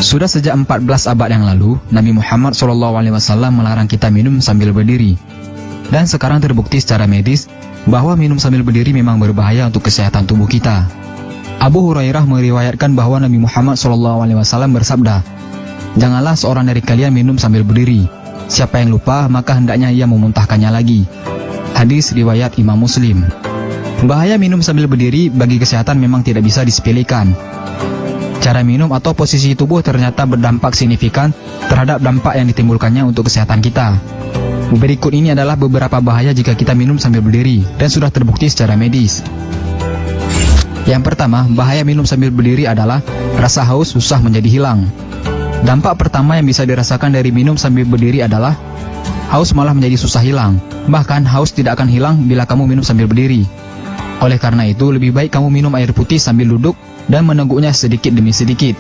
Sudah sejak 14 abad yang lalu, Nabi Muhammad SAW melarang kita minum sambil berdiri. Dan sekarang terbukti secara medis bahwa minum sambil berdiri memang berbahaya untuk kesehatan tubuh kita. Abu Hurairah meriwayatkan bahwa Nabi Muhammad SAW bersabda, "Janganlah seorang dari kalian minum sambil berdiri. Siapa yang lupa, maka hendaknya ia memuntahkannya lagi." Hadis riwayat Imam Muslim. Bahaya minum sambil berdiri bagi kesehatan memang tidak bisa disepelekan. Cara minum atau posisi tubuh ternyata berdampak signifikan terhadap dampak yang ditimbulkannya untuk kesehatan kita. Berikut ini adalah beberapa bahaya jika kita minum sambil berdiri dan sudah terbukti secara medis. Yang pertama, bahaya minum sambil berdiri adalah rasa haus susah menjadi hilang. Dampak pertama yang bisa dirasakan dari minum sambil berdiri adalah haus malah menjadi susah hilang. Bahkan haus tidak akan hilang bila kamu minum sambil berdiri. Oleh karena itu, lebih baik kamu minum air putih sambil duduk dan meneguknya sedikit demi sedikit.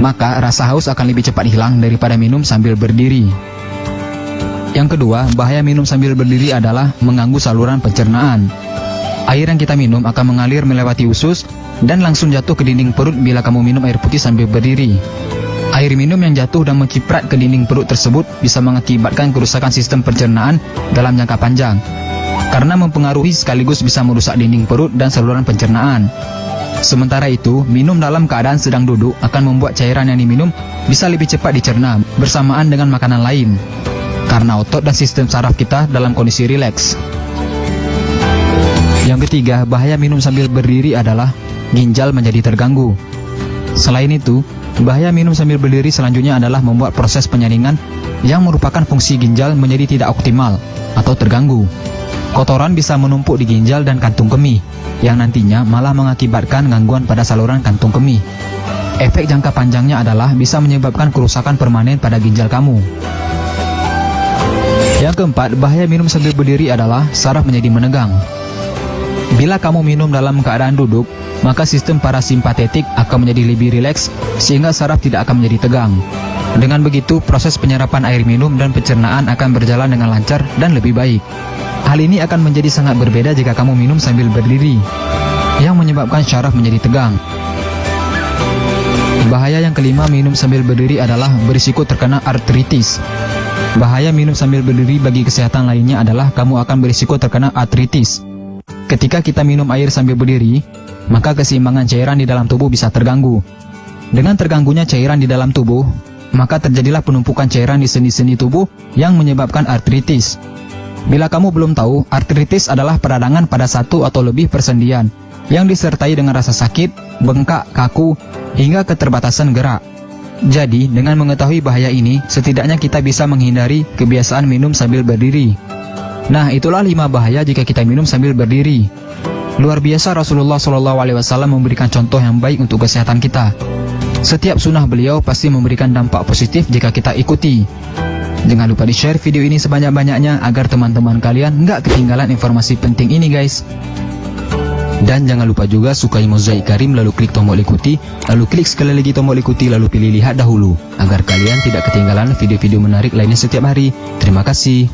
Maka rasa haus akan lebih cepat hilang daripada minum sambil berdiri. Yang kedua, bahaya minum sambil berdiri adalah mengganggu saluran pencernaan. Air yang kita minum akan mengalir melewati usus dan langsung jatuh ke dinding perut bila kamu minum air putih sambil berdiri. Air minum yang jatuh dan menciprat ke dinding perut tersebut bisa mengakibatkan kerusakan sistem pencernaan dalam jangka panjang, karena mempengaruhi sekaligus bisa merusak dinding perut dan saluran pencernaan. Sementara itu, minum dalam keadaan sedang duduk akan membuat cairan yang diminum bisa lebih cepat dicerna bersamaan dengan makanan lain, karena otot dan sistem saraf kita dalam kondisi rileks. Yang ketiga, bahaya minum sambil berdiri adalah ginjal menjadi terganggu. Selain itu, bahaya minum sambil berdiri selanjutnya adalah membuat proses penyaringan yang merupakan fungsi ginjal menjadi tidak optimal atau terganggu. Kotoran bisa menumpuk di ginjal dan kantung kemih, yang nantinya malah mengakibatkan gangguan pada saluran kantung kemih. Efek jangka panjangnya adalah bisa menyebabkan kerusakan permanen pada ginjal kamu. Yang keempat, bahaya minum sambil berdiri adalah saraf menjadi menegang. Bila kamu minum dalam keadaan duduk, maka sistem parasimpatetik akan menjadi lebih rileks sehingga saraf tidak akan menjadi tegang. Dengan begitu, proses penyerapan air minum dan pencernaan akan berjalan dengan lancar dan lebih baik. Hal ini akan menjadi sangat berbeda jika kamu minum sambil berdiri, yang menyebabkan syaraf menjadi tegang. Bahaya yang kelima minum sambil berdiri adalah berisiko terkena artritis. Bahaya minum sambil berdiri bagi kesehatan lainnya adalah kamu akan berisiko terkena artritis. Ketika kita minum air sambil berdiri, maka keseimbangan cairan di dalam tubuh bisa terganggu. Dengan terganggunya cairan di dalam tubuh, maka terjadilah penumpukan cairan di sendi-sendi tubuh yang menyebabkan artritis. Bila kamu belum tahu, artritis adalah peradangan pada satu atau lebih persendian yang disertai dengan rasa sakit, bengkak, kaku, hingga keterbatasan gerak. Jadi, dengan mengetahui bahaya ini, setidaknya kita bisa menghindari kebiasaan minum sambil berdiri. Nah, itulah 5 bahaya jika kita minum sambil berdiri. Luar biasa, Rasulullah SAW memberikan contoh yang baik untuk kesehatan kita. Setiap sunnah beliau pasti memberikan dampak positif jika kita ikuti. Jangan lupa di-share video ini sebanyak-banyaknya agar teman-teman kalian nggak ketinggalan informasi penting ini, guys. Dan jangan lupa juga sukai Mozaik Karim, lalu klik tombol ikuti, lalu klik sekali lagi tombol ikuti, lalu pilih lihat dahulu, agar kalian tidak ketinggalan video-video menarik lainnya setiap hari. Terima kasih.